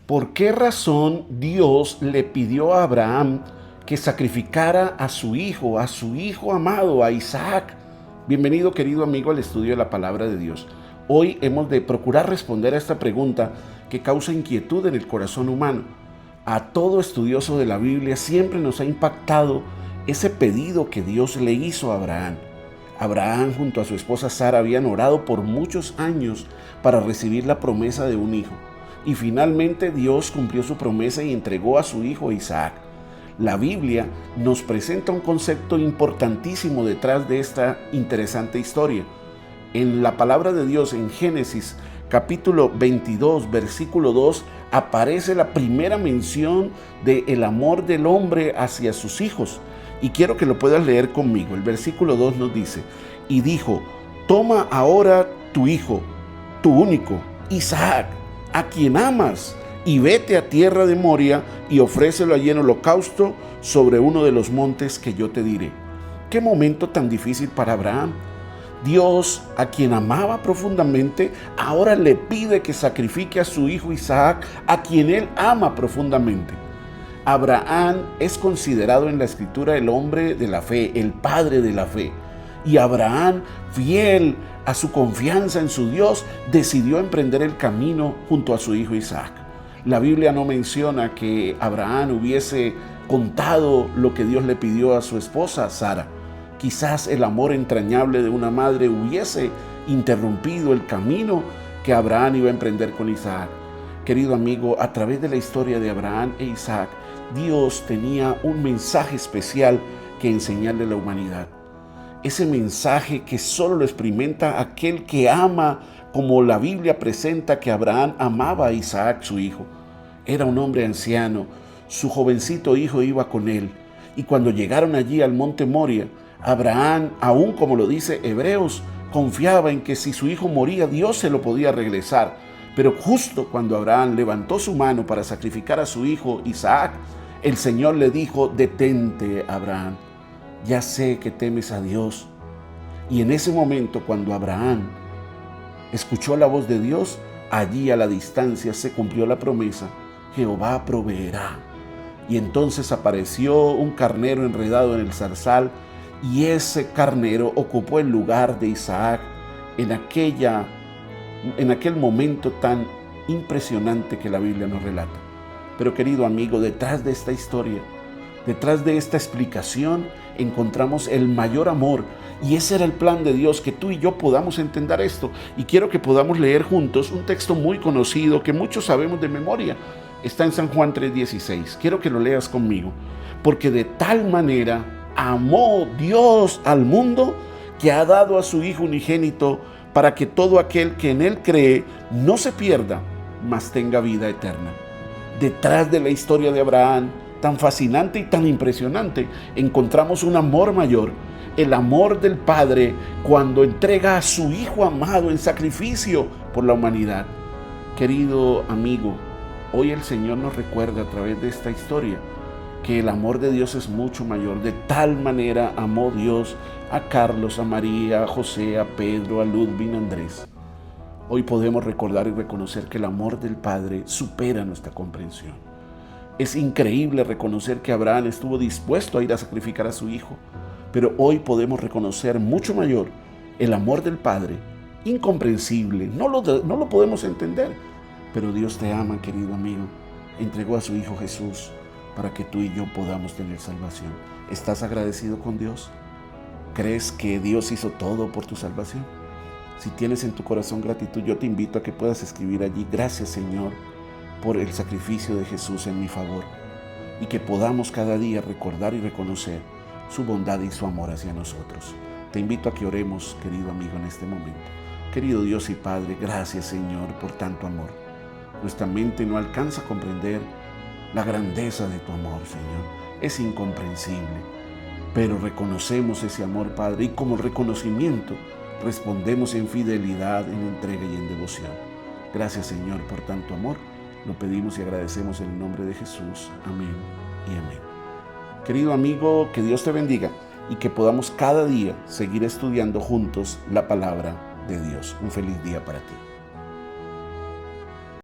¿Por qué razón Dios le pidió a Abraham que sacrificara a su hijo amado, a Isaac? Bienvenido, querido amigo, al estudio de la palabra de Dios. Hoy hemos de procurar responder a esta pregunta que causa inquietud en el corazón humano. A todo estudioso de la Biblia siempre nos ha impactado ese pedido que Dios le hizo a Abraham. Abraham junto a su esposa Sara habían orado por muchos años para recibir la promesa de un hijo. Y finalmente Dios cumplió su promesa y entregó a su hijo Isaac. La Biblia nos presenta un concepto importantísimo detrás de esta interesante historia. En la palabra de Dios, en Génesis capítulo 22, versículo 2, aparece la primera mención del amor del hombre hacia sus hijos. Y quiero que lo puedas leer conmigo. El versículo 2 nos dice: y dijo, toma ahora tu hijo, tu único, Isaac, a quien amas, y vete a tierra de Moria y ofrécelo allí en holocausto sobre uno de los montes que yo te diré. Qué momento tan difícil para Abraham. Dios, a quien amaba profundamente, ahora le pide que sacrifique a su hijo Isaac, a quien él ama profundamente. Abraham es considerado en la Escritura el hombre de la fe, el padre de la fe. Y Abraham, fiel a su confianza en su Dios, decidió emprender el camino junto a su hijo Isaac. La Biblia no menciona que Abraham hubiese contado lo que Dios le pidió a su esposa Sara. Quizás el amor entrañable de una madre hubiese interrumpido el camino que Abraham iba a emprender con Isaac. Querido amigo, a través de la historia de Abraham e Isaac, Dios tenía un mensaje especial que enseñarle a la humanidad. Ese mensaje que solo lo experimenta aquel que ama, como la Biblia presenta que Abraham amaba a Isaac, su hijo. Era un hombre anciano, su jovencito hijo iba con él. Y cuando llegaron allí al monte Moria, Abraham, aún como lo dice Hebreos, confiaba en que si su hijo moría, Dios se lo podía regresar. Pero justo cuando Abraham levantó su mano para sacrificar a su hijo Isaac, el Señor le dijo: detente, Abraham, ya sé que temes a Dios. Y en ese momento, cuando Abraham escuchó la voz de Dios, allí a la distancia se cumplió la promesa: Jehová proveerá. Y entonces apareció un carnero enredado en el zarzal, y ese carnero ocupó el lugar de Isaac en aquel momento tan impresionante que la Biblia nos relata. Pero querido amigo, detrás de esta historia, detrás de esta explicación, encontramos el mayor amor. Y ese era el plan de Dios, que tú y yo podamos entender esto. Y quiero que podamos leer juntos un texto muy conocido que muchos sabemos de memoria. Está en San Juan 3:16. Quiero que lo leas conmigo. Porque de tal manera amó Dios al mundo, que ha dado a su Hijo unigénito, para que todo aquel que en Él cree no se pierda, mas tenga vida eterna. Detrás de la historia de Abraham, tan fascinante y tan impresionante, encontramos un amor mayor, el amor del Padre cuando entrega a su Hijo amado en sacrificio por la humanidad. Querido amigo, hoy el Señor nos recuerda a través de esta historia que el amor de Dios es mucho mayor. De tal manera amó Dios a Carlos, a María, a José, a Pedro, a Ludwig, a Andrés. Hoy podemos recordar y reconocer que el amor del Padre supera nuestra comprensión. Es increíble reconocer que Abraham estuvo dispuesto a ir a sacrificar a su hijo, pero hoy podemos reconocer mucho mayor el amor del Padre, incomprensible, no lo podemos entender, pero Dios te ama, querido amigo. Entregó a su Hijo Jesús para que tú y yo podamos tener salvación. ¿Estás agradecido con Dios? ¿Crees que Dios hizo todo por tu salvación? Si tienes en tu corazón gratitud, yo te invito a que puedas escribir allí: gracias, Señor, por el sacrificio de Jesús en mi favor. Y que podamos cada día recordar y reconocer su bondad y su amor hacia nosotros. Te invito a que oremos, querido amigo, en este momento. Querido Dios y Padre, gracias, Señor, por tanto amor. Nuestra mente no alcanza a comprender la grandeza de tu amor, Señor. Es incomprensible, pero reconocemos ese amor, Padre, y como reconocimiento respondemos en fidelidad, en entrega y en devoción. Gracias, Señor, por tanto amor. Lo pedimos y agradecemos en el nombre de Jesús. Amén y amén. Querido amigo, que Dios te bendiga y que podamos cada día seguir estudiando juntos la palabra de Dios. Un feliz día para ti.